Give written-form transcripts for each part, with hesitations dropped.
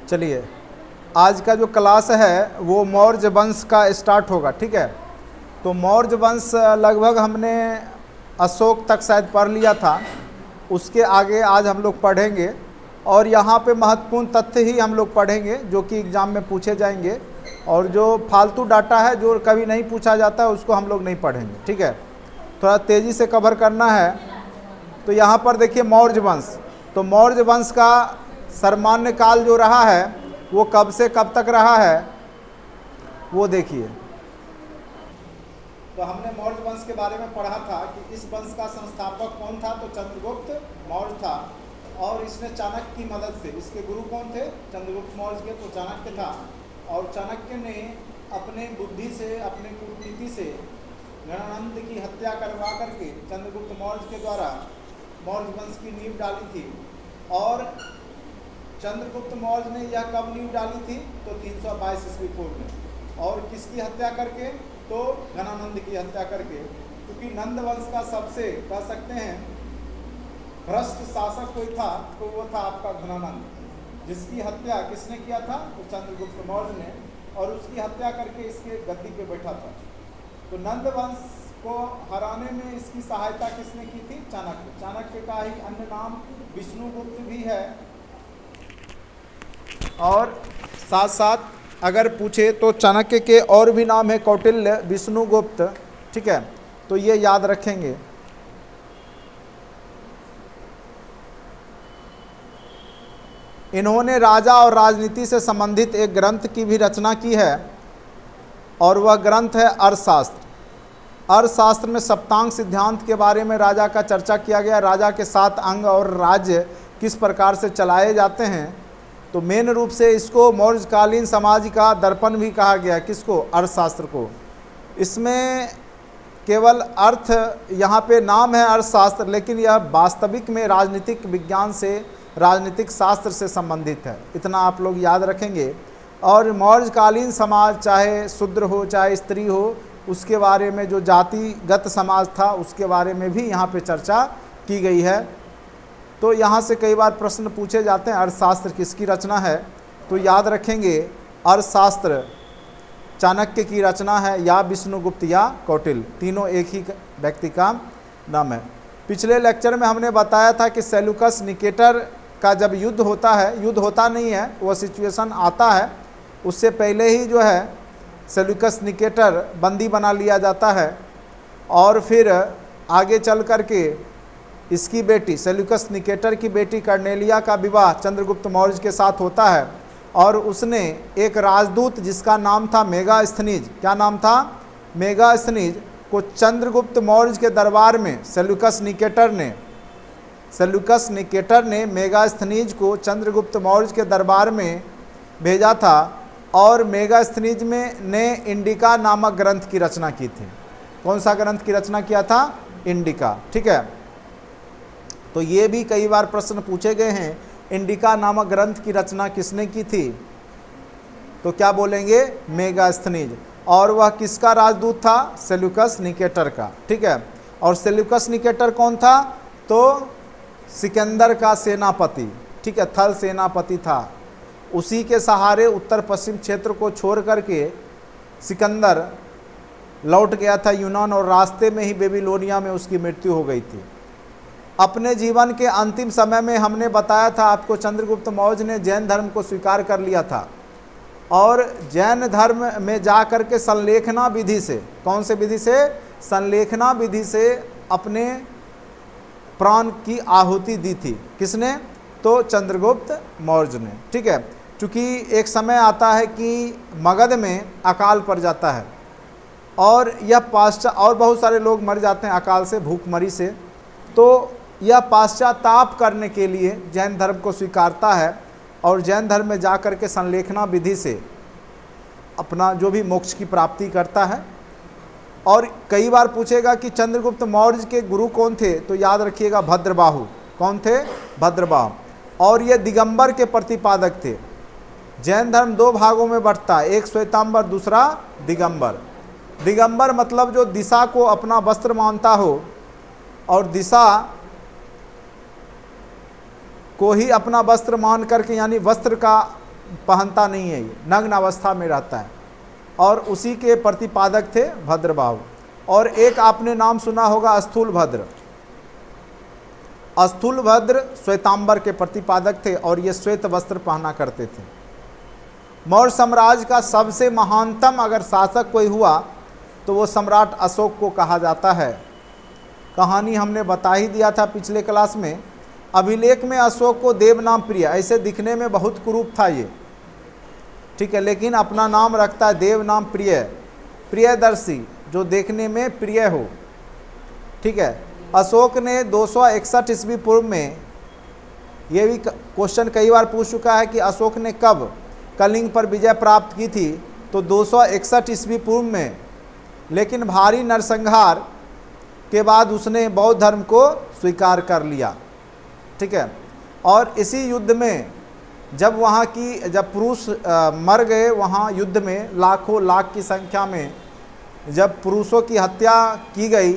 चलिए, आज का जो क्लास है वो मौर्य वंश का स्टार्ट होगा। ठीक है, तो मौर्य वंश लगभग हमने अशोक तक शायद पढ़ लिया था, उसके आगे आज हम लोग पढ़ेंगे और यहाँ पे महत्वपूर्ण तथ्य ही हम लोग पढ़ेंगे जो कि एग्ज़ाम में पूछे जाएंगे, और जो फालतू डाटा है जो कभी नहीं पूछा जाता है उसको हम लोग नहीं पढ़ेंगे। ठीक है, थोड़ा तेज़ी से कवर करना है। तो यहाँ पर देखिए मौर्य वंश, तो मौर्य वंश का सामान्य काल जो रहा है वो कब से कब तक रहा है वो देखिए। तो हमने मौर्य वंश के बारे में पढ़ा था कि इस वंश का संस्थापक कौन था, तो चंद्रगुप्त मौर्य था, और इसने चाणक्य की मदद से, इसके गुरु कौन थे, चंद्रगुप्त मौर्य के, तो चाणक्य था, और चाणक्य ने अपने बुद्धि से, अपने कूटनीति से गणानंद की हत्या करवा करके चंद्रगुप्त मौर्य के द्वारा मौर्य वंश की नींव डाली थी। और चंद्रगुप्त मौर्य ने यह कब नींव डाली थी, तो 322 ईस्वी पूर्व में, और किसकी हत्या करके, तो गणानंद की हत्या करके, क्योंकि नंद वंश का सबसे कह सकते हैं भ्रष्ट शासक कोई था तो वो था आपका घनानंद, जिसकी हत्या किसने किया था, तो चंद्रगुप्त मौर्य ने, और उसकी हत्या करके इसके गद्दी पे बैठा था। तो नंद वंश को हराने में इसकी सहायता किसने की थी, चाणक्य। चाणक्य का ही अन्य नाम विष्णुगुप्त भी है, और साथ साथ अगर पूछे तो चाणक्य के और भी नाम है, कौटिल्य, विष्णुगुप्त। ठीक है, तो ये याद रखेंगे। इन्होंने राजा और राजनीति से संबंधित एक ग्रंथ की भी रचना की है, और वह ग्रंथ है अर्थशास्त्र। अर्थशास्त्र में सप्तांग सिद्धांत के बारे में राजा का चर्चा किया गया, राजा के 7 अंग और राज्य किस प्रकार से चलाए जाते हैं। तो मेन रूप से इसको मौर्यकालीन समाज का दर्पण भी कहा गया, किसको, अर्थशास्त्र को। इसमें केवल अर्थ, यहाँ पे नाम है अर्थशास्त्र, लेकिन यह वास्तविक में राजनीतिक विज्ञान से, राजनीतिक शास्त्र से संबंधित है, इतना आप लोग याद रखेंगे। और मौर्यकालीन समाज, चाहे शूद्र हो चाहे स्त्री हो, उसके बारे में, जो जातिगत समाज था उसके बारे में भी यहाँ पे चर्चा की गई है। तो यहाँ से कई बार प्रश्न पूछे जाते हैं अर्थशास्त्र किसकी रचना है, तो याद रखेंगे अर्थशास्त्र चाणक्य की रचना है, या विष्णुगुप्त या कौटिल्य, तीनों एक ही व्यक्ति का नाम है। पिछले लेक्चर में हमने बताया था कि सेल्यूकस निकेटर का जब युद्ध होता है, युद्ध होता नहीं है, वो सिचुएशन आता है, उससे पहले ही जो है सेल्यूकस निकेटर बंदी बना लिया जाता है, और फिर आगे चल कर के इसकी बेटी, सेल्यूकस निकेटर की बेटी कर्नेलिया का विवाह चंद्रगुप्त मौर्य के साथ होता है, और उसने एक राजदूत जिसका नाम था मेगास्थनीज, क्या नाम था, मेगास्थनीज, को चंद्रगुप्त मौर्य के दरबार में सेल्यूकस निकेटर ने मेगास्थनीज को चंद्रगुप्त मौर्य के दरबार में भेजा था, और मेगास्थनीज ने इंडिका नामक ग्रंथ की रचना की थी। कौन सा ग्रंथ की रचना किया था, इंडिका। ठीक है, तो ये भी कई बार प्रश्न पूछे गए हैं, इंडिका नामक ग्रंथ की रचना किसने की थी, तो क्या बोलेंगे, मेगास्थनीज। और वह किसका राजदूत था, सेल्यूकस निकेटर का। ठीक है, और सेल्यूकस निकेटर कौन था, तो सिकंदर का सेनापति। ठीक है, थल सेनापति था, उसी के सहारे उत्तर पश्चिम क्षेत्र को छोड़ करके सिकंदर लौट गया था यूनान, और रास्ते में ही बेबीलोनिया में उसकी मृत्यु हो गई थी। अपने जीवन के अंतिम समय में हमने बताया था आपको, चंद्रगुप्त मौर्य ने जैन धर्म को स्वीकार कर लिया था, और जैन धर्म में जा कर के संलेखना विधि से, कौन से विधि से, संलेखना विधि से अपने प्राण की आहुति दी थी। किसने, तो चंद्रगुप्त मौर्य ने। ठीक है, चूँकि एक समय आता है कि मगध में अकाल पड़ जाता है, और यह और बहुत सारे लोग मर जाते हैं अकाल से, भूखमरी से। तो यह पाश्चाताप करने के लिए जैन धर्म को स्वीकारता है, और जैन धर्म में जा कर के संलेखना विधि से अपना जो भी मोक्ष की प्राप्ति करता है। और कई बार पूछेगा कि चंद्रगुप्त मौर्य के गुरु कौन थे, तो याद रखिएगा भद्रबाहु। कौन थे, भद्रबाहु। और ये दिगंबर के प्रतिपादक थे। जैन धर्म 2 भागों में बंटता है, एक श्वेतांबर, दूसरा दिगंबर। दिगंबर मतलब जो दिशा को अपना वस्त्र मानता हो, और दिशा को ही अपना वस्त्र मान करके, यानी वस्त्र का पहनता नहीं है, ये नग्न अवस्था में रहता है। और उसी के प्रतिपादक थे भद्रबाहु। और एक आपने नाम सुना होगा स्थूलभद्र। स्थूलभद्र श्वेतांबर के प्रतिपादक थे और ये श्वेत वस्त्र पहना करते थे। मौर्य साम्राज्य का सबसे महानतम अगर शासक कोई हुआ तो वो सम्राट अशोक को कहा जाता है। कहानी हमने बता ही दिया था पिछले क्लास में। अभिलेख में अशोक को देव नाम प्रिय, ऐसे दिखने में बहुत कुरूप था ये, ठीक है, लेकिन अपना नाम रखता है देव नाम प्रिय, प्रियदर्शी, जो देखने में प्रिय हो, ठीक है। अशोक ने 261 ईस्वी पूर्व में, ये भी क्वेश्चन कई बार पूछ चुका है कि अशोक ने कब कलिंग पर विजय प्राप्त की थी, तो 261 ईस्वी पूर्व में। लेकिन भारी नरसंहार के बाद उसने बौद्ध धर्म को स्वीकार कर लिया, ठीक है। और इसी युद्ध में जब पुरुष मर गए वहाँ युद्ध में, लाखों लाख की संख्या में जब पुरुषों की हत्या की गई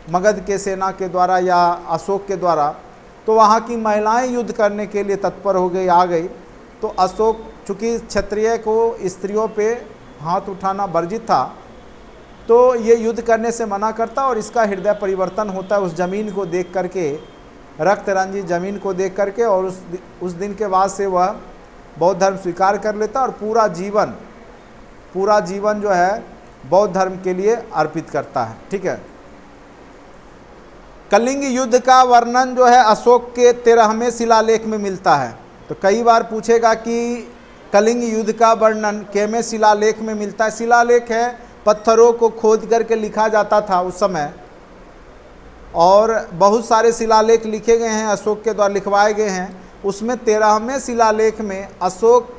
मगध के सेना के द्वारा या अशोक के द्वारा, तो वहाँ की महिलाएं युद्ध करने के लिए तत्पर हो गई, आ गई। तो अशोक, चूँकि क्षत्रिय को स्त्रियों पे हाथ उठाना वर्जित था, तो ये युद्ध करने से मना करता और इसका हृदय परिवर्तन होता है उस ज़मीन को देख करके, रक्त रंजित ज़मीन को देख करके। और उस दिन के बाद से वह बौद्ध धर्म स्वीकार कर लेता और पूरा जीवन जो है बौद्ध धर्म के लिए अर्पित करता है, ठीक है। कलिंग युद्ध का वर्णन जो है अशोक के 13वें शिलालेख में मिलता है। तो कई बार पूछेगा कि कलिंग युद्ध का वर्णन केवें शिलालेख में मिलता है। शिलालेख है, पत्थरों को खोद करके लिखा जाता था उस समय, और बहुत सारे शिलालेख लिखे गए हैं, अशोक के द्वारा लिखवाए गए हैं। उसमें 13वें शिलालेख में अशोक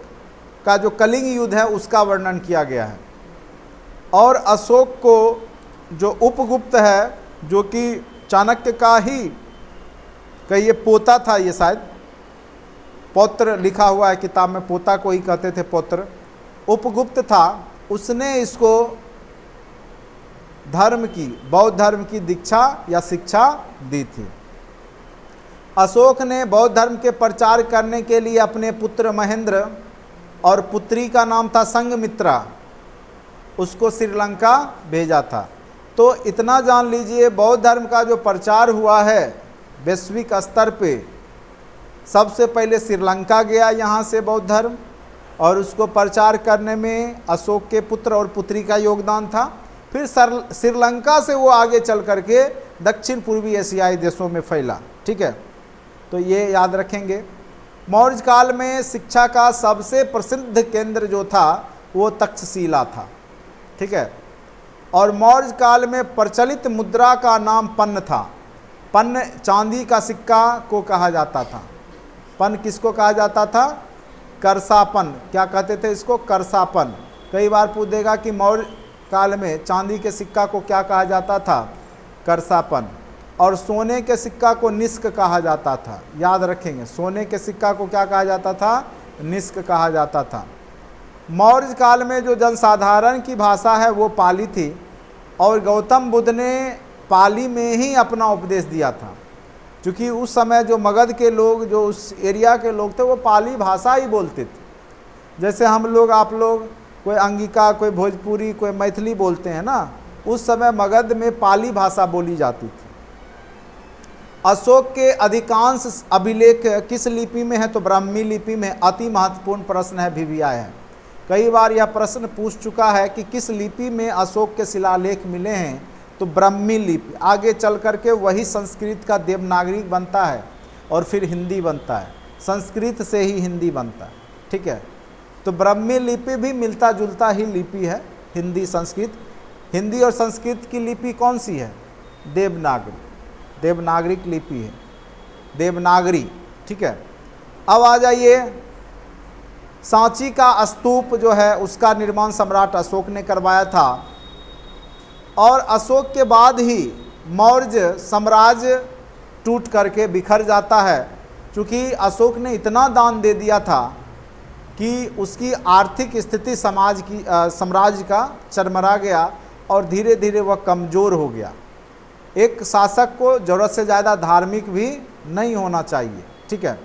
का जो कलिंग युद्ध है उसका वर्णन किया गया है। और अशोक को जो उपगुप्त है, जो कि चाणक्य का ही ये पोता था, ये शायद पौत्र लिखा हुआ है किताब में, पोता को ही कहते थे पौत्र, उपगुप्त था, उसने इसको बौद्ध धर्म की दीक्षा या शिक्षा दी थी। अशोक ने बौद्ध धर्म के प्रचार करने के लिए अपने पुत्र महेंद्र और पुत्री का नाम था संघमित्रा, उसको श्रीलंका भेजा था। तो इतना जान लीजिए, बौद्ध धर्म का जो प्रचार हुआ है वैश्विक स्तर पे, सबसे पहले श्रीलंका गया यहाँ से बौद्ध धर्म, और उसको प्रचार करने में अशोक के पुत्र और पुत्री का योगदान था। फिर श्रीलंका से वो आगे चल करके दक्षिण पूर्वी एशियाई देशों में फैला, ठीक है। तो ये याद रखेंगे। मौर्य काल में शिक्षा का सबसे प्रसिद्ध केंद्र जो था वो तक्षशिला था, ठीक है। और मौर्य काल में प्रचलित मुद्रा का नाम पन्न था। पन्न चांदी का सिक्का को कहा जाता था। पन्न किसको कहा जाता था? करसापन। क्या कहते थे इसको? करसापन। कई बार पूछ देगा कि मौर्य काल में चांदी के सिक्का को क्या कहा जाता था? करसापन। और सोने के सिक्का को निष्क कहा जाता था। याद रखेंगे, सोने के सिक्का को क्या कहा जाता था? निष्क कहा जाता था। मौर्य काल में जो जनसाधारण की भाषा है वो पाली थी, और गौतम बुद्ध ने पाली में ही अपना उपदेश दिया था। क्योंकि उस समय जो मगध के लोग, जो उस एरिया के लोग थे, वो पाली भाषा ही बोलते थे। जैसे हम लोग, आप लोग, कोई अंगिका, कोई भोजपुरी, कोई मैथिली बोलते हैं ना, उस समय मगध में पाली भाषा बोली जाती थी। अशोक के अधिकांश अभिलेख किस लिपि में है? तो ब्राह्मी लिपि में। अति महत्वपूर्ण प्रश्न है, भी आया है। कई बार यह प्रश्न पूछ चुका है कि किस लिपि में अशोक के शिलालेख मिले हैं, तो ब्राह्मी लिपि। आगे चल करके वही संस्कृत का देवनागरी बनता है और फिर हिंदी बनता है, संस्कृत से ही हिंदी बनता है, ठीक है। तो ब्राह्मी लिपि भी मिलता जुलता ही लिपि है, हिंदी संस्कृत। हिंदी और संस्कृत की लिपि कौन सी है? देवनागरी। देवनागरिक लिपि है, देवनागरी, ठीक है। अब आ जाइए, सांची का स्तूप जो है उसका निर्माण सम्राट अशोक ने करवाया था। और अशोक के बाद ही मौर्य साम्राज्य टूट करके बिखर जाता है, क्योंकि अशोक ने इतना दान दे दिया था कि उसकी आर्थिक स्थिति साम्राज्य का चरमरा गया और धीरे धीरे वह कमज़ोर हो गया। एक शासक को ज़रूरत से ज़्यादा धार्मिक भी नहीं होना चाहिए, ठीक है।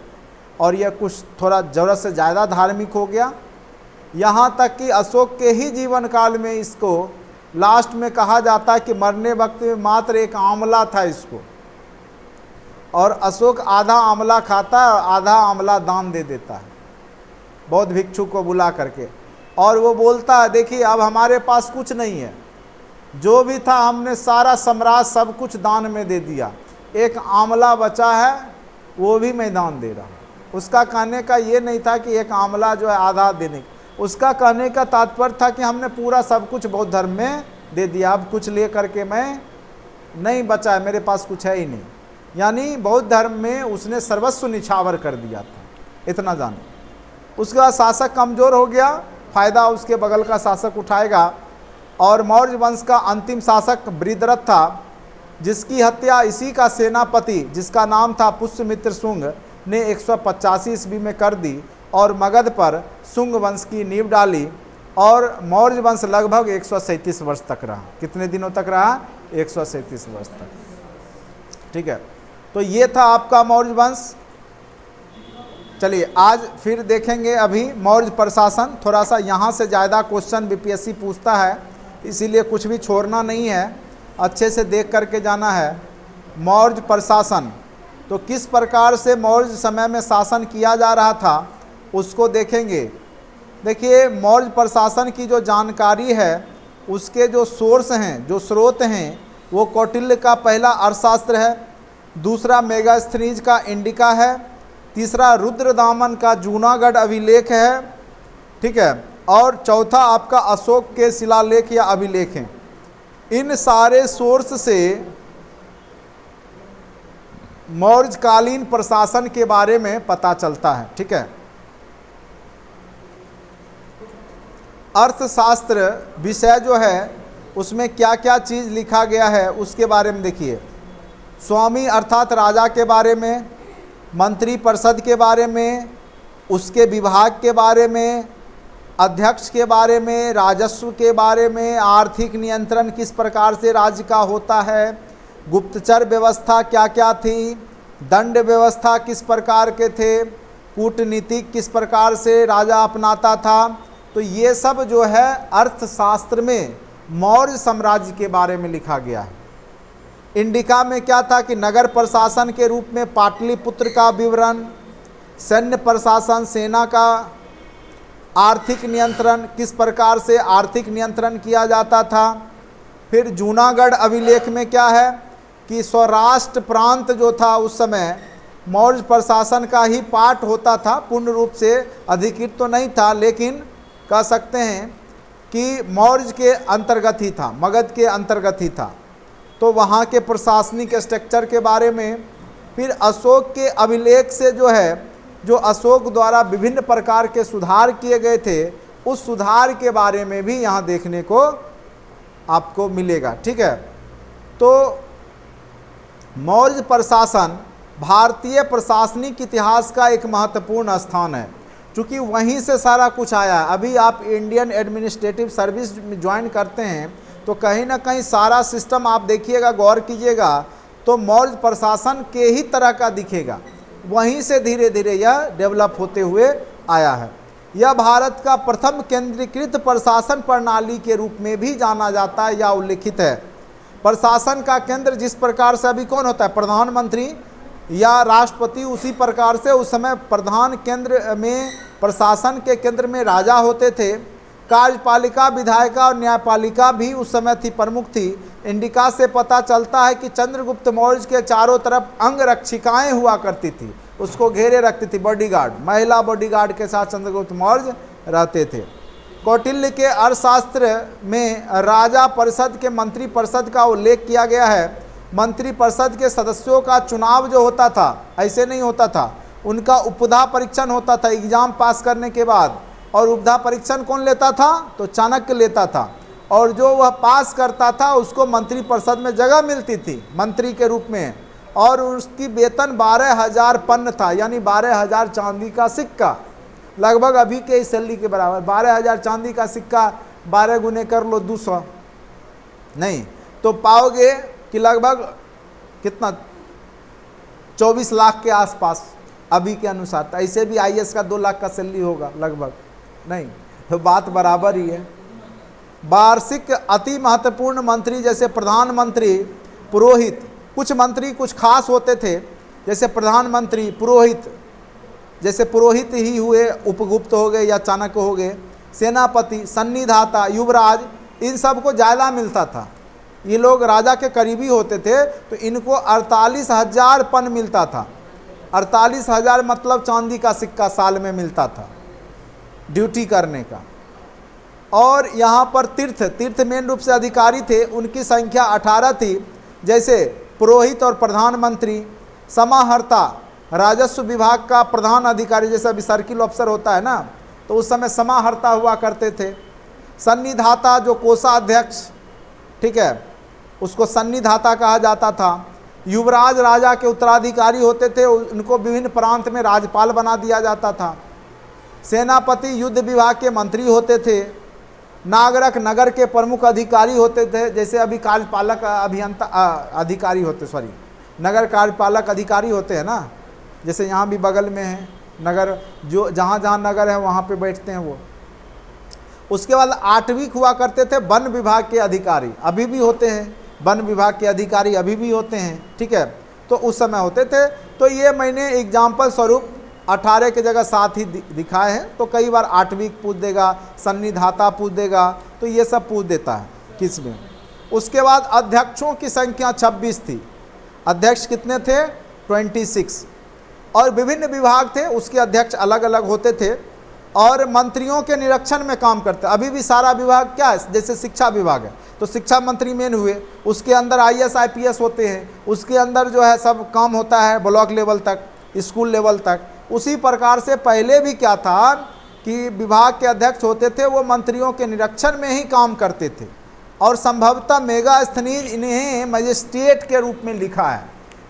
और यह कुछ थोड़ा ज़रूरत से ज़्यादा धार्मिक हो गया। यहाँ तक कि अशोक के ही जीवन काल में इसको लास्ट में कहा जाता है कि मरने वक्त में मात्र एक आंवला था इसको, और अशोक आधा आंवला खाता है और आधा आंवला दान दे देता है बौद्ध भिक्षु को बुला करके। और वो बोलता है देखिए अब हमारे पास कुछ नहीं है, जो भी था हमने सारा साम्राज्य सब कुछ दान में दे दिया, एक आंवला बचा है वो भी मैं दान दे रहा हूँ। उसका कहने का ये नहीं था कि एक आंवला जो है आधा देने, उसका कहने का तात्पर्य था कि हमने पूरा सब कुछ बौद्ध धर्म में दे दिया, अब कुछ ले करके मैं नहीं बचा है, मेरे पास कुछ है ही नहीं। यानी बौद्ध धर्म में उसने सर्वस्व निछावर कर दिया था, इतना जानो। उसके बाद शासक कमज़ोर हो गया, फ़ायदा उसके बगल का शासक उठाएगा। और मौर्य वंश का अंतिम शासक बृहद्रथ था, जिसकी हत्या इसी का सेनापति जिसका नाम था पुष्यमित्र शुंग ने 185 ईस्वी में कर दी और मगध पर शुंग वंश की नींव डाली। और मौर्य वंश लगभग 137 वर्ष तक रहा। कितने दिनों तक रहा? 137 वर्ष तक। ठीक है, तो ये था आपका मौर्य वंश। चलिए आज फिर देखेंगे अभी मौर्य प्रशासन। थोड़ा सा यहाँ से ज़्यादा क्वेश्चन बीपीएससी पूछता है, इसीलिए कुछ भी छोड़ना नहीं है, अच्छे से देख करके जाना है। मौर्य प्रशासन, तो किस प्रकार से मौर्य समय में शासन किया जा रहा था उसको देखेंगे। देखिए मौर्य प्रशासन की जो जानकारी है उसके जो सोर्स हैं, जो स्रोत हैं, वो कौटिल्य का पहला अर्थशास्त्र है, दूसरा मेगास्थनीज का इंडिका है, तीसरा रुद्रदामन का जूनागढ़ अभिलेख है, ठीक है, और चौथा आपका अशोक के शिलालेख या अभिलेख हैं। इन सारे सोर्स से मौर्यकालीन प्रशासन के बारे में पता चलता है। ठीक है, अर्थशास्त्र विषय जो है उसमें क्या क्या चीज़ लिखा गया है उसके बारे में देखिए। स्वामी अर्थात राजा के बारे में, मंत्री परिषद के बारे में, उसके विभाग के बारे में, अध्यक्ष के बारे में, राजस्व के बारे में, आर्थिक नियंत्रण किस प्रकार से राज्य का होता है, गुप्तचर व्यवस्था क्या क्या थी, दंड व्यवस्था किस प्रकार के थे, कूटनीतिक किस प्रकार से राजा अपनाता था। तो ये सब जो है अर्थशास्त्र में मौर्य साम्राज्य के बारे में लिखा गया है। इंडिका में क्या था कि नगर प्रशासन के रूप में पाटलिपुत्र का विवरण, सैन्य प्रशासन, सेना का आर्थिक नियंत्रण, किस प्रकार से आर्थिक नियंत्रण किया जाता था। फिर जूनागढ़ अभिलेख में क्या है कि स्वराष्ट्र प्रांत जो था उस समय मौर्य प्रशासन का ही पार्ट होता था, पूर्ण रूप से अधिकृत तो नहीं था, लेकिन कह सकते हैं कि मौर्य के अंतर्गत ही था, मगध के अंतर्गत ही था। तो वहाँ के प्रशासनिक स्ट्रक्चर के बारे में। फिर अशोक के अभिलेख से जो है, जो अशोक द्वारा विभिन्न प्रकार के सुधार किए गए थे, उस सुधार के बारे में भी यहाँ देखने को आपको मिलेगा। ठीक है, तो मौर्य प्रशासन भारतीय प्रशासनिक इतिहास का एक महत्वपूर्ण स्थान है, क्योंकि वहीं से सारा कुछ आया है। अभी आप इंडियन एडमिनिस्ट्रेटिव सर्विस ज्वाइन करते हैं तो कहीं ना कहीं सारा सिस्टम आप देखिएगा, गौर कीजिएगा, तो मौर्य प्रशासन के ही तरह का दिखेगा। वहीं से धीरे धीरे यह डेवलप होते हुए आया है। यह भारत का प्रथम केंद्रीकृत प्रशासन प्रणाली के रूप में भी जाना जाता है या उल्लिखित है। प्रशासन का केंद्र जिस प्रकार से अभी कौन होता है, प्रधानमंत्री या राष्ट्रपति, उसी प्रकार से उस समय प्रधान केंद्र में, प्रशासन के केंद्र में राजा होते थे। कार्यपालिका, विधायिका और न्यायपालिका भी उस समय थी, प्रमुख थी। इंडिका से पता चलता है कि चंद्रगुप्त मौर्य के चारों तरफ अंगरक्षिकाएं हुआ करती थी, उसको घेरे रखती थी, बॉडीगार्ड, महिला बॉडीगार्ड के साथ चंद्रगुप्त मौर्य रहते थे। कौटिल्य के अर्थशास्त्र में राजा परिषद के मंत्री परिषद का उल्लेख किया गया है। मंत्री परिषद के सदस्यों का चुनाव जो होता था, ऐसे नहीं होता था, उनका उपधा परीक्षण होता था एग्जाम पास करने के बाद। और उपधा परीक्षण कौन लेता था, तो चाणक्य लेता था, और जो वह पास करता था उसको मंत्री परिषद में जगह मिलती थी मंत्री के रूप में, और उसकी वेतन 12,000 पन्न था, यानी 12,000 चांदी का सिक्का, लगभग अभी के सैलरी के बराबर। 12,000 चांदी का सिक्का 12 गुने कर लो 200, नहीं तो पाओगे कि लगभग कितना, 24 लाख के आसपास अभी के अनुसार। तो ऐसे भी आईएएस का 2 लाख का सैलरी होगा लगभग, नहीं, तो बात बराबर ही है। वार्षिक अति महत्वपूर्ण मंत्री जैसे प्रधानमंत्री, पुरोहित, कुछ मंत्री कुछ खास होते थे, जैसे प्रधानमंत्री, पुरोहित, जैसे पुरोहित ही हुए, उपगुप्त हो गए या चाणक्य हो गए, सेनापति, सन्निधाता, युवराज, इन सब को जायला मिलता था। ये लोग राजा के करीबी होते थे, तो इनको 48,000 पन मिलता था। 48,000 मतलब चांदी का सिक्का साल में मिलता था ड्यूटी करने का। और यहाँ पर तीर्थ मेन रूप से अधिकारी थे, उनकी संख्या 18 थी, जैसे पुरोहित और प्रधानमंत्री। समाहर्ता, राजस्व विभाग का प्रधान अधिकारी, जैसे अभी सर्किल ऑफिसर होता है ना, तो उस समय समाहर्ता हुआ करते थे। सन्निधाता जो कोषाध्यक्ष, ठीक है, उसको सन्निधाता कहा जाता था। युवराज राजा के उत्तराधिकारी होते थे, उनको विभिन्न प्रांत में राज्यपाल बना दिया जाता था। सेनापति युद्ध विभाग के मंत्री होते थे। नागरक नगर के प्रमुख अधिकारी होते थे, जैसे अभी कार्यपालक अभियंता अधिकारी होते, सॉरी, नगर कार्यपालक अधिकारी होते हैं ना, जैसे यहाँ भी बगल में है नगर, जो जहाँ जहाँ नगर है वहाँ पे बैठते हैं वो। उसके बाद 8वीं हुआ करते थे वन विभाग के अधिकारी, अभी भी होते हैं, वन विभाग के अधिकारी अभी भी होते हैं, ठीक है, तो उस समय होते थे। तो ये मैंने एग्जाम्पल स्वरूप 18 की जगह 7 ही दिखाए हैं, तो कई बार 8वीं पूछ देगा, सन्निधाता पूछ देगा, तो ये सब पूछ देता है किस में। उसके बाद अध्यक्षों की संख्या 26 थी। अध्यक्ष कितने थे? 26। और विभिन्न विभाग थे, उसके अध्यक्ष अलग अलग होते थे और मंत्रियों के निरीक्षण में काम करते। अभी भी सारा विभाग क्या है, जैसे शिक्षा विभाग है तो शिक्षा मंत्री मेन हुए, उसके अंदर आईएएस आईपीएस होते हैं, उसके अंदर जो है सब काम होता है ब्लॉक लेवल तक, स्कूल लेवल तक। उसी प्रकार से पहले भी क्या था कि विभाग के अध्यक्ष होते थे, वो मंत्रियों के निरीक्षण में ही काम करते थे। और संभवतः मेगास्थनीज इन्हें मजिस्ट्रेट के रूप में लिखा है।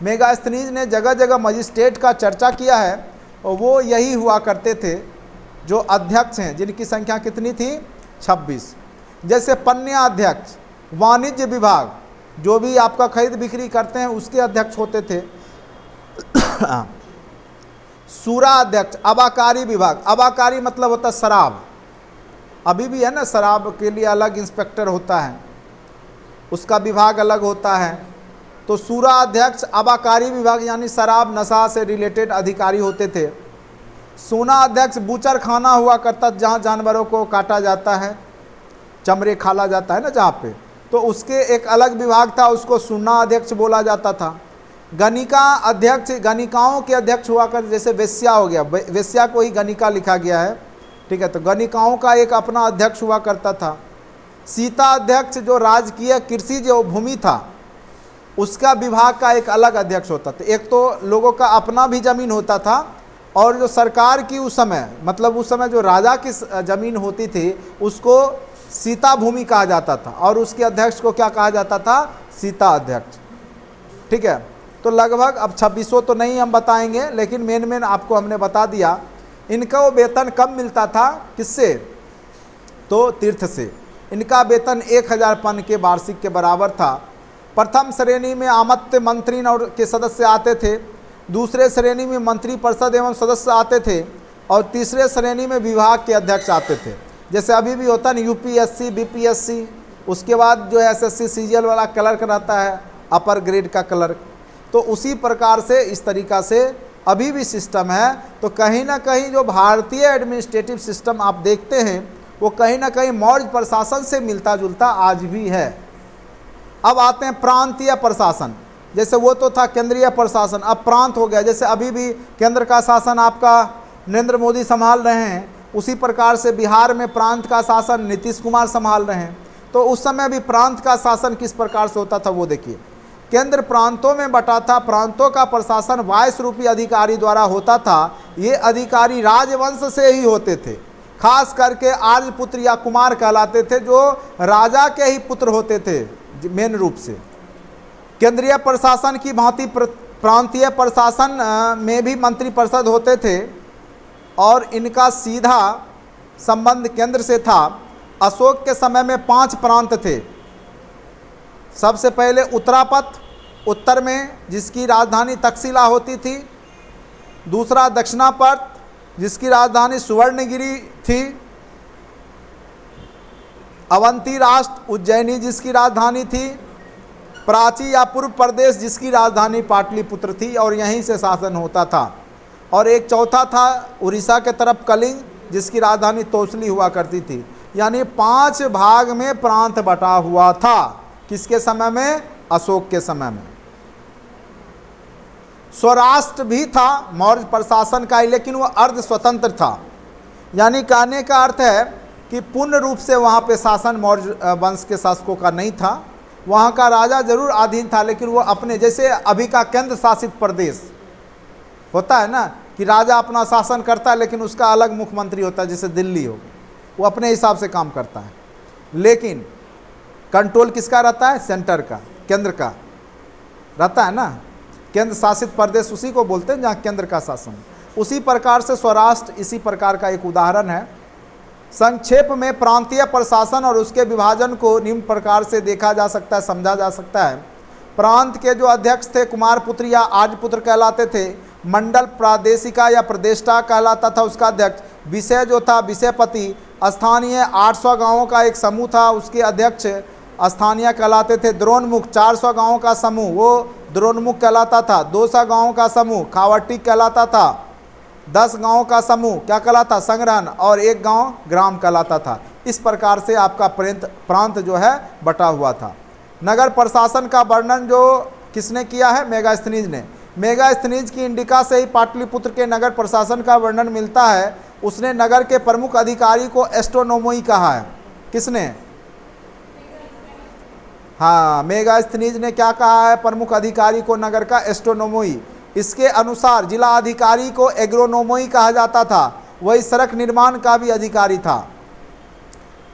मेगास्थनीज ने जगह जगह मजिस्ट्रेट का चर्चा किया है, और वो यही हुआ करते थे जो अध्यक्ष हैं, जिनकी संख्या कितनी थी? 26। जैसे पन्याध्यक्ष, वाणिज्य विभाग, जो भी आपका खरीद बिक्री करते हैं उसके अध्यक्ष होते थे। सूरा अध्यक्ष, अबाकारी विभाग, अबाकारी मतलब होता है शराब, अभी भी है ना, शराब के लिए अलग इंस्पेक्टर होता है, उसका विभाग अलग होता है। तो सूरा अध्यक्ष अबाकारी विभाग यानी शराब नशा से रिलेटेड अधिकारी होते थे। सूना अध्यक्ष बूचर खाना हुआ करता, जहाँ जानवरों को काटा जाता है, चमड़े खाला जाता है ना जहाँ पे, तो उसके एक अलग विभाग था, उसको सूना अध्यक्ष बोला जाता था। गणिका अध्यक्ष, गणिकाओं के अध्यक्ष हुआ कर, जैसे वेश्या हो गया, वेश्या को ही गणिका लिखा गया है, ठीक है, तो गणिकाओं का एक अपना अध्यक्ष हुआ करता था। सीता अध्यक्ष जो राजकीय कृषि जो भूमि था उसका विभाग का एक अलग अध्यक्ष होता था। एक तो लोगों का अपना भी जमीन होता था, और जो सरकार की उस समय, मतलब उस समय जो राजा की जमीन होती थी उसको सीता भूमि कहा जाता था, और उसके अध्यक्ष को क्या कहा जाता था? सीता अध्यक्ष, ठीक है। तो लगभग अब 2600 तो नहीं हम बताएंगे, लेकिन मेन आपको हमने बता दिया। इनका वो वेतन कम मिलता था, किससे? तो तीर्थ से। इनका वेतन 1000 पन के वार्षिक के बराबर था। प्रथम श्रेणी में आमत्य मंत्री और के सदस्य आते थे, दूसरे श्रेणी में मंत्री परिषद एवं सदस्य आते थे, और तीसरे श्रेणी में विभाग के अध्यक्ष आते थे। जैसे अभी भी होता है यूपीएससी, बीपीएससी, उसके बाद जो है एसएससी सीजीएल वाला क्लर्क रहता है, अपर ग्रेड का क्लर्क। तो उसी प्रकार से इस तरीक़ा से अभी भी सिस्टम है। तो कहीं ना कहीं जो भारतीय एडमिनिस्ट्रेटिव सिस्टम आप देखते हैं वो कहीं ना कहीं मौर्य प्रशासन से मिलता जुलता आज भी है। अब आते हैं प्रांतीय प्रशासन। जैसे वो तो था केंद्रीय प्रशासन, अब प्रांत हो गया। जैसे अभी भी केंद्र का शासन आपका नरेंद्र मोदी संभाल रहे हैं, उसी प्रकार से बिहार में प्रांत का शासन नीतीश कुमार संभाल रहे हैं। तो उस समय भी प्रांत का शासन किस प्रकार से होता था वो देखिए। केंद्र प्रांतों में बटा था, प्रांतों का प्रशासन वायस रूपी अधिकारी द्वारा होता था। ये अधिकारी राजवंश से ही होते थे, खास करके आर्यपुत्र या कुमार कहलाते थे, जो राजा के ही पुत्र होते थे मेन रूप से। केंद्रीय प्रशासन की भांति प्रांतीय प्रशासन में भी मंत्री परिषद होते थे, और इनका सीधा संबंध केंद्र से था। अशोक के समय में 5 प्रांत थे। सबसे पहले उत्तरापथ उत्तर में, जिसकी राजधानी तक्षशिला होती थी। दूसरा दक्षिणापथ जिसकी राजधानी सुवर्णगिरी थी। अवंती राष्ट्र उज्जैनी जिसकी राजधानी थी। प्राची या पूर्व प्रदेश जिसकी राजधानी पाटलिपुत्र थी और यहीं से शासन होता था। और एक चौथा था उड़ीसा के तरफ कलिंग जिसकी राजधानी तोसली हुआ करती थी। यानी 5 भाग में प्रांत बटा हुआ था। किसके समय में? अशोक के समय में। स्वराष्ट्र भी था मौर्य प्रशासन का, लेकिन वह अर्ध स्वतंत्र था। यानी कहने का अर्थ है कि पूर्ण रूप से वहाँ पे शासन मौर्य वंश के शासकों का नहीं था। वहाँ का राजा जरूर अधीन था, लेकिन वो अपने, जैसे अभी का केंद्र शासित प्रदेश होता है ना कि राजा अपना शासन करता है लेकिन उसका अलग मुख्यमंत्री होता है, जैसे दिल्ली हो, वो अपने हिसाब से काम करता है। लेकिन कंट्रोल किसका रहता है? सेंटर का, केंद्र का रहता है ना। केंद्र शासित प्रदेश उसी को बोलते हैं जहाँ केंद्र का शासन। उसी प्रकार से स्वराष्ट्र इसी प्रकार का एक उदाहरण है। संक्षेप में प्रांतीय प्रशासन और उसके विभाजन को निम्न प्रकार से देखा जा सकता है, समझा जा सकता है। प्रांत के जो अध्यक्ष थे कुमारपुत्र या आर्यपुत्र कहलाते थे। मंडल प्रादेशिका या प्रदेष्टा कहलाता था उसका अध्यक्ष। विषय जो था विषयपति। स्थानीय 800 गांवों का एक समूह था, उसके अध्यक्ष स्थानीय कहलाते थे। द्रोणमुख 400 गांवों का समूह, वो द्रोणमुख कहलाता था। 200 गांवों का समूह खावटी कहलाता था। 10 गांवों का समूह क्या कहलाता? संग्रहण। और 1 गांव ग्राम कहलाता था। इस प्रकार से आपका प्रांत जो है बटा हुआ था। नगर प्रशासन का वर्णन जो किसने किया है? मेगास्थनीज ने। मेगास्थनीज की इंडिका से ही पाटलिपुत्र के नगर प्रशासन का वर्णन मिलता है। उसने नगर के प्रमुख अधिकारी को एस्ट्रोनोमोई कहा है। किसने? हाँ, मेगास्थनीज ने क्या कहा है? प्रमुख अधिकारी को नगर का एस्ट्रोनोमोई। इसके अनुसार जिला अधिकारी को एग्रोनोमोई कहा जाता था। वही सड़क निर्माण का भी अधिकारी था।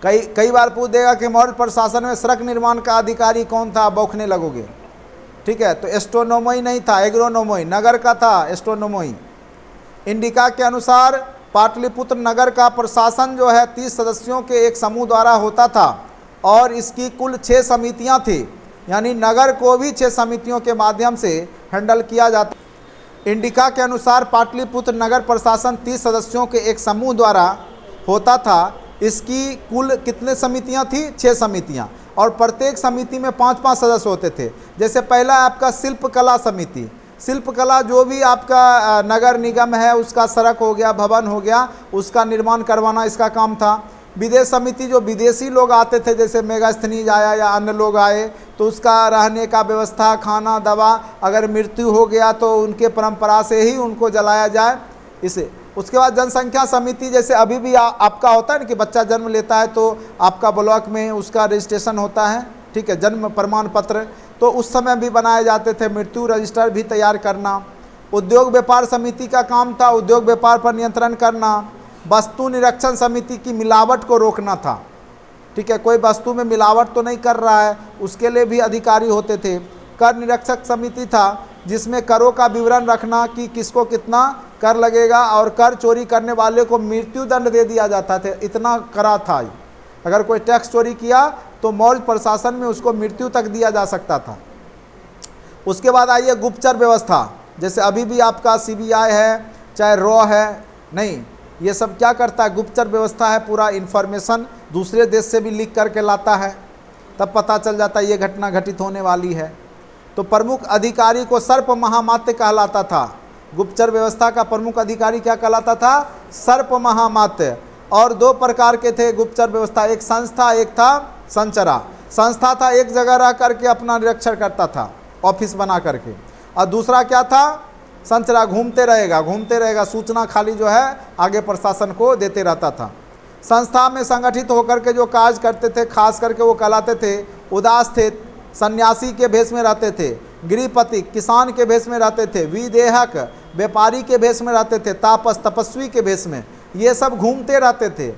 कई बार पूछ देगा कि मौर्य प्रशासन में सड़क निर्माण का अधिकारी कौन था, बौखने लगोगे। ठीक है, तो एस्ट्रोनोमोई नहीं था, एग्रोनोमोई नगर का था, एस्ट्रोनोमोई। इंडिका के अनुसार पाटलिपुत्र नगर का प्रशासन जो है 30 सदस्यों के एक समूह द्वारा होता था और इसकी कुल 6 समितियां थी। यानी नगर को भी 6 समितियों के माध्यम से हैंडल किया जाता। इंडिका के अनुसार पाटलिपुत्र नगर प्रशासन 30 सदस्यों के एक समूह द्वारा होता था। इसकी कुल कितने समितियां थी? 6 समितियां, और प्रत्येक समिति में 5-5 सदस्य होते थे। जैसे पहला आपका शिल्पकला समिति। शिल्पकला जो भी आपका नगर निगम है उसका सड़क हो गया, भवन हो गया, उसका निर्माण करवाना इसका काम था। विदेश समिति जो विदेशी लोग आते थे, जैसे मेगास्थनीज आया या अन्य लोग आए, तो उसका रहने का व्यवस्था, खाना, दवा, अगर मृत्यु हो गया तो उनके परंपरा से ही उनको जलाया जाए, इसे। उसके बाद जनसंख्या समिति, जैसे अभी भी आपका होता है ना कि बच्चा जन्म लेता है तो आपका ब्लॉक में उसका रजिस्ट्रेशन होता है, ठीक है, जन्म प्रमाण पत्र, तो उस समय भी बनाए जाते थे। मृत्यु रजिस्टर भी तैयार करना। उद्योग व्यापार समिति का काम था उद्योग व्यापार पर नियंत्रण करना। वस्तु निरीक्षण समिति की मिलावट को रोकना था। ठीक है, कोई वस्तु में मिलावट तो नहीं कर रहा है, उसके लिए भी अधिकारी होते थे। कर निरीक्षक समिति था जिसमें करों का विवरण रखना कि किसको कितना कर लगेगा, और कर चोरी करने वाले को मृत्यु दंड दे दिया जाता था। इतना करा था, अगर कोई टैक्स चोरी किया तो मौर्य प्रशासन में उसको मृत्यु तक दिया जा सकता था। उसके बाद आइए गुप्तचर व्यवस्था। जैसे अभी भी आपका CBI है, चाहे रॉ है, नहीं, ये सब क्या करता है? गुप्तचर व्यवस्था है। पूरा इन्फॉर्मेशन दूसरे देश से भी लीक करके लाता है, तब पता चल जाता है ये घटना घटित होने वाली है। तो प्रमुख अधिकारी को सर्प महामात्य कहलाता था। गुप्तचर व्यवस्था का प्रमुख अधिकारी क्या कहलाता था? सर्प महामात्य। और 2 प्रकार के थे गुप्तचर व्यवस्था, एक संस्था, एक था संचरा। संस्था था एक जगह रह करके अपना निरीक्षण करता था, ऑफिस बना करके, और दूसरा क्या था? संचरा, घूमते रहेगा, सूचना खाली जो है आगे प्रशासन को देते रहता था। संस्था में संगठित होकर के जो कार्य करते थे, खास करके वो कहलाते थे उदास थे, सन्यासी के भेष में रहते थे। गृहपति किसान के भेष में रहते थे। विदेहक व्यापारी के भेष में रहते थे। तापस तपस्वी के भेष में, ये सब घूमते रहते थे।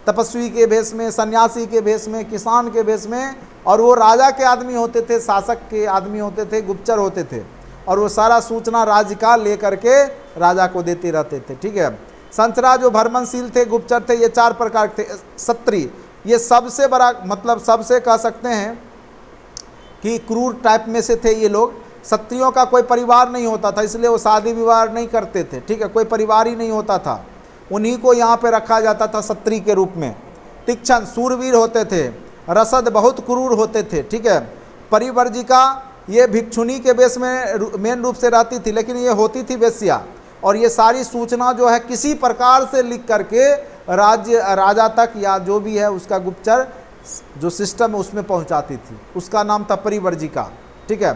तपस्वी के भेष में, सन्यासी के भेष में, किसान के भेष में, और वो राजा के आदमी होते थे, शासक के आदमी होते थे, गुप्तचर होते थे, और वो सारा सूचना राज्य का लेकर के राजा को देते रहते थे। ठीक है, संचरा जो भ्रमणशील थे, गुप्तचर थे, ये 4 प्रकार थे। सत्री, ये सबसे बड़ा, मतलब सबसे कह सकते हैं कि क्रूर टाइप में से थे ये लोग। क्षत्रियों का कोई परिवार नहीं होता था, इसलिए वो शादी विवाह नहीं करते थे, ठीक है, कोई परिवार ही नहीं होता था, उन्हीं को यहाँ पे रखा जाता था क्षत्रिय के रूप में। तीक्ष्ण सूरवीर होते थे, रसद बहुत क्रूर होते थे, ठीक है। परिवर्जिका ये भिक्षुनी के वेश में मेन रूप से रहती थी, लेकिन ये होती थी वेश्या, और ये सारी सूचना जो है किसी प्रकार से लिख करके राजा तक या जो भी है उसका गुप्तचर जो सिस्टम है उसमें पहुंचाती थी, उसका नाम था परिवर्जिका, ठीक है।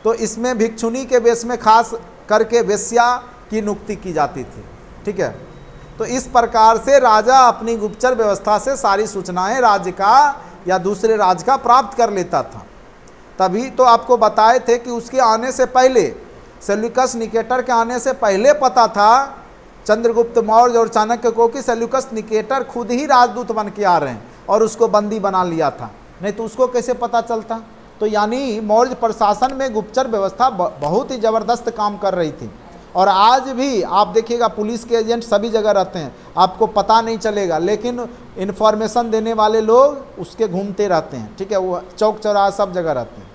तो इसमें भिक्षुनी के वेश में खास करके वेश्या की नियुक्ति की जाती थी, ठीक है। तो इस प्रकार से राजा अपनी गुप्तचर व्यवस्था से सारी सूचनाएं राज्य का या दूसरे राज्य का प्राप्त कर लेता था। तभी तो आपको बताए थे कि उसके आने से पहले, सेल्यूकस निकेटर के आने से पहले पता था चंद्रगुप्त मौर्य और चाणक्य को कि सेल्यूकस निकेटर खुद ही राजदूत बन के आ रहे हैं और उसको बंदी बना लिया था, नहीं तो उसको कैसे पता चलता। तो यानी मौर्य प्रशासन में गुप्तचर व्यवस्था बहुत ही ज़बरदस्त काम कर रही थी। और आज भी आप देखिएगा पुलिस के एजेंट सभी जगह रहते हैं, आपको पता नहीं चलेगा, लेकिन इन्फॉर्मेशन देने वाले लोग उसके घूमते रहते हैं, ठीक है, वो चौक चौराहा सब जगह रहते हैं।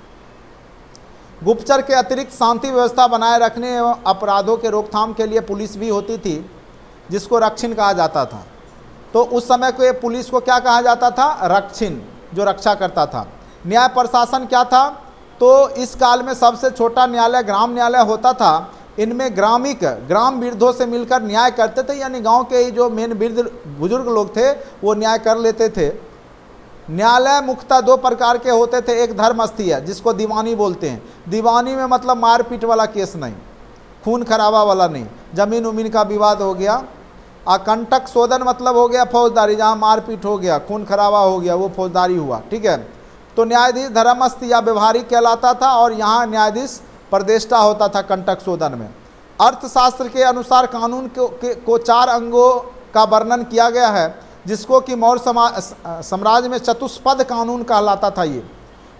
गुप्तचर के अतिरिक्त शांति व्यवस्था बनाए रखने एवं अपराधों के रोकथाम के लिए पुलिस भी होती थी, जिसको रक्षिण कहा जाता था। तो उस समय को पुलिस को क्या कहा जाता था? रक्षिण, जो रक्षा करता था। न्याय प्रशासन क्या था? तो इस काल में सबसे छोटा न्यायालय ग्राम न्यायालय होता था। इनमें ग्राम वृद्धों से मिलकर न्याय करते थे, यानी गांव के ही जो मेन वृद्ध बुजुर्ग लोग थे वो न्याय कर लेते थे। न्यायालय मुख्यतः दो प्रकार के होते थे, एक धर्मस्थीय जिसको दीवानी बोलते हैं। दीवानी में मतलब मारपीट वाला केस नहीं, खून खराबा वाला नहीं, जमीन उमीन का विवाद हो गया। अकंटक शोधन मतलब हो गया फौजदारी, जहाँ मारपीट हो गया, खून खराबा हो गया, वो फौजदारी हुआ, ठीक है। तो न्यायाधीश धर्मस्थ या व्यवहारिक कहलाता था, और यहाँ न्यायाधीश प्रदेष्टा होता था कंटक शोधन में। अर्थशास्त्र के अनुसार कानून को 4 अंगों का वर्णन किया गया है, जिसको कि मौर्य साम्राज्य में चतुष्पद कानून कहलाता था। ये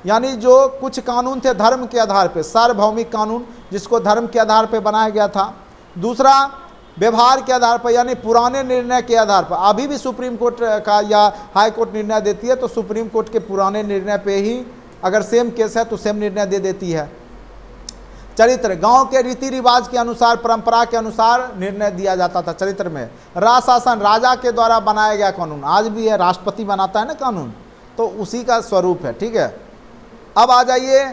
यानी जो कुछ कानून थे धर्म के आधार पे, सार्वभौमिक कानून जिसको धर्म के आधार पे बनाया गया था। दूसरा व्यवहार के आधार पर, यानी पुराने निर्णय के आधार पर। अभी भी सुप्रीम कोर्ट का या हाई कोर्ट निर्णय देती है तो सुप्रीम कोर्ट के पुराने निर्णय पे ही अगर सेम केस है तो सेम निर्णय दे देती है। चरित्र, गांव के रीति रिवाज के अनुसार, परंपरा के अनुसार निर्णय दिया जाता था चरित्र में। राजशासन, राजा के द्वारा बनाया गया कानून, आज भी है, राष्ट्रपति बनाता है ना कानून, तो उसी का स्वरूप है, ठीक है। अब आ जाइए,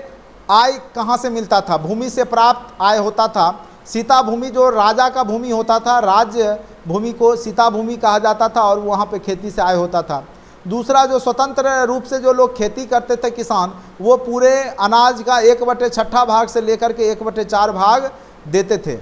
आय कहाँ से मिलता था? भूमि से प्राप्त आय होता था। सीता भूमि जो राजा का भूमि होता था, राज्य भूमि को सीता भूमि कहा जाता था, और वहाँ पे खेती से आय होता था। दूसरा, जो स्वतंत्र रूप से जो लोग खेती करते थे किसान, वो पूरे अनाज का 1/6 भाग से लेकर के 1/4 भाग देते थे,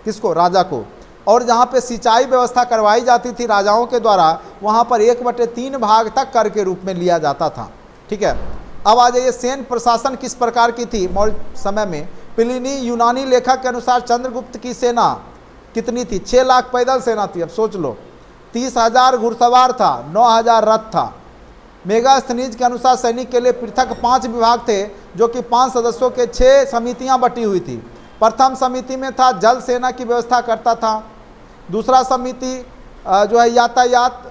किसको? राजा को। और जहाँ पे सिंचाई व्यवस्था करवाई जाती थी राजाओं के द्वारा, वहाँ पर 1/3 भाग तक कर के रूप में लिया जाता था, ठीक है। अब आ जाइए, सैन्य प्रशासन किस प्रकार की थी मौर्य समय में? प्लिनी यूनानी लेखक के अनुसार चंद्रगुप्त की सेना कितनी थी? 6 लाख पैदल सेना थी। अब सोच लो, 30,000 घुड़सवार था, 9,000 रथ था। मेगास्थनीज के अनुसार सैनिक के लिए पृथक 5 विभाग थे, जो कि 5 सदस्यों के 6 समितियां बटी हुई थी। प्रथम समिति में था जल सेना की व्यवस्था करता था। दूसरा समिति जो है यातायात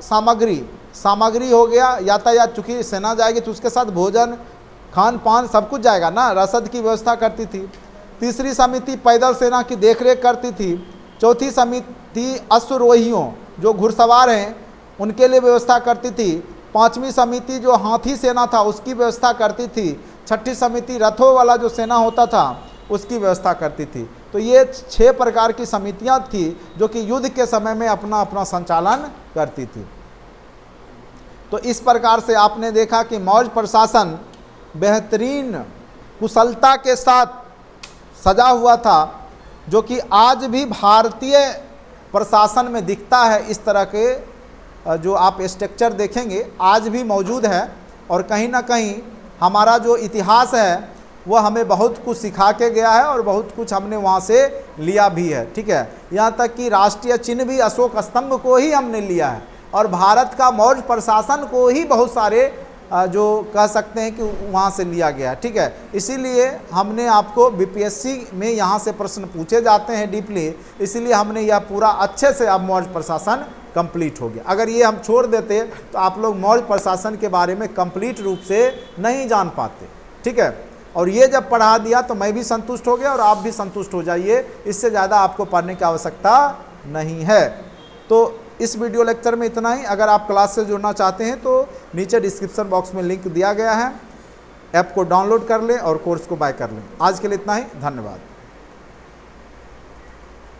सामग्री हो गया, यातायात, चूँकि सेना जाएगी तो उसके साथ भोजन खान पान सब कुछ जाएगा ना, रसद की व्यवस्था करती थी। तीसरी समिति पैदल सेना की देखरेख करती थी। चौथी समिति अश्वरोहियों जो घुड़सवार हैं उनके लिए व्यवस्था करती थी। पांचवी समिति जो हाथी सेना था उसकी व्यवस्था करती थी। छठी समिति रथों वाला जो सेना होता था उसकी व्यवस्था करती थी। तो ये 6 प्रकार की समितियां थी जो कि युद्ध के समय में अपना अपना संचालन करती थी। तो इस प्रकार से आपने देखा कि मौर्य प्रशासन बेहतरीन कुशलता के साथ सजा हुआ था, जो कि आज भी भारतीय प्रशासन में दिखता है। इस तरह के जो आप स्ट्रक्चर देखेंगे आज भी मौजूद है, और कहीं ना कहीं हमारा जो इतिहास है वह हमें बहुत कुछ सिखा के गया है और बहुत कुछ हमने वहाँ से लिया भी है, ठीक है। यहाँ तक कि राष्ट्रीय चिन्ह भी अशोक स्तंभ को ही हमने लिया है, और भारत का मौर्य प्रशासन को ही बहुत सारे जो कह सकते हैं कि वहाँ से लिया गया है, ठीक है। इसीलिए हमने आपको बीपीएससी में यहाँ से प्रश्न पूछे जाते हैं डीपली, इसीलिए हमने यह पूरा अच्छे से अब मौर्य प्रशासन कंप्लीट हो गया। अगर ये हम छोड़ देते तो आप लोग मौर्य प्रशासन के बारे में कंप्लीट रूप से नहीं जान पाते, ठीक है। और ये जब पढ़ा दिया तो मैं भी संतुष्ट हो गया और आप भी संतुष्ट हो जाइए। इससे ज़्यादा आपको पढ़ने की आवश्यकता नहीं है। तो इस वीडियो लेक्चर में इतना ही। अगर आप क्लास से जुड़ना चाहते हैं तो नीचे डिस्क्रिप्शन बॉक्स में लिंक दिया गया है, ऐप को डाउनलोड कर लें और कोर्स को बाय कर लें। आज के लिए इतना ही, धन्यवाद।